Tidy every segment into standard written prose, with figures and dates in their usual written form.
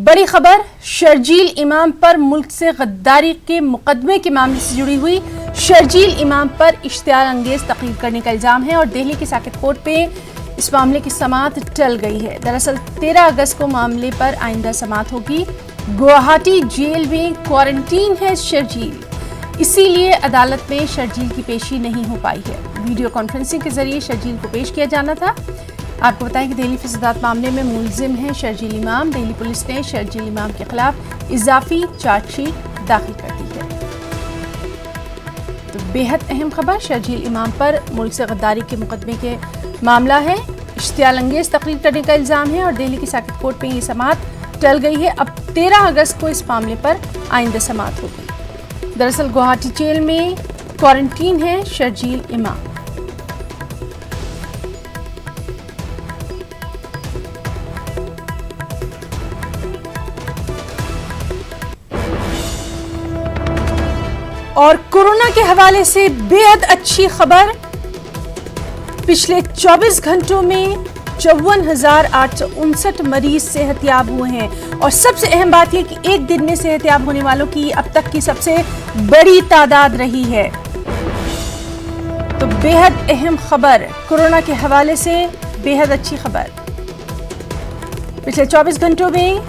बड़ी खबर शर्जील इमाम पर मुल्क से गद्दारी के मुकदमे के मामले से जुड़ी हुई। शर्जील इमाम पर इश्तियाल अंगेज तकरीर करने का इल्जाम है और दिल्ली की साकेत कोर्ट पे इस मामले की समाअत टल गई है। दरअसल 13 अगस्त को मामले पर आइंदा समाअत होगी। गुवाहाटी जेल में क्वारंटीन है शर्जील, इसीलिए अदालत में शर्जील की पेशी नहीं हो पाई है। वीडियो कॉन्फ्रेंसिंग के जरिए शर्जील को पेश किया जाना था। आपको बताएं कि दिल्ली फसादात मामले में मुलजिम है शर्जील इमाम। दिल्ली पुलिस ने शर्जील इमाम के खिलाफ इजाफी चार्जशीट दाखिल कर दी है। तो बेहद अहम खबर, शर्जील इमाम पर मुल्क से गद्दारी के मुकदमे के मामला है। इश्तियाल अंगेज तकरीर करने का इल्जाम है और दिल्ली की साकेत कोर्ट में ये समाअत टल गई है। अब 13 अगस्त को इस मामले पर आइंदा समाअत होगी। दरअसल गुवाहाटी जेल में क्वारंटीन है शर्जील इमाम। और कोरोना के हवाले से बेहद अच्छी खबर, पिछले 24 घंटों में 54,859 मरीज सेहतयाब हुए हैं। और सबसे अहम बात यह कि एक दिन में सेहतयाब होने वालों की अब तक की सबसे बड़ी तादाद रही है। तो बेहद अहम खबर कोरोना के हवाले से, बेहद अच्छी खबर। पिछले 24 घंटों में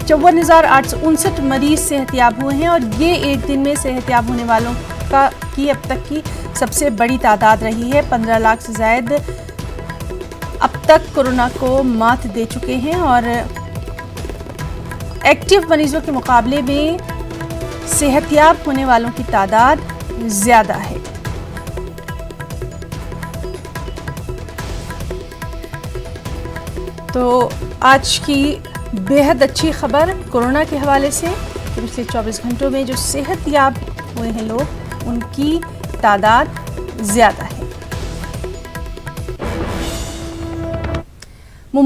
54,859 मरीज सेहतयाब हुए हैं और ये एक दिन में सेहतयाब होने वालों की अब तक की सबसे बड़ी तादाद रही है। 15 लाख से ज़ायद अब तक कोरोना को मात दे चुके हैं और एक्टिव मरीजों के मुकाबले में सेहतयाब होने वालों की तादाद ज़्यादा है। तो आज की बेहद अच्छी खबर कोरोना के हवाले से, पिछले 24 घंटों में जो सेहतयाब हुए हैं लोग, उनकी तादाद ज़्यादा है।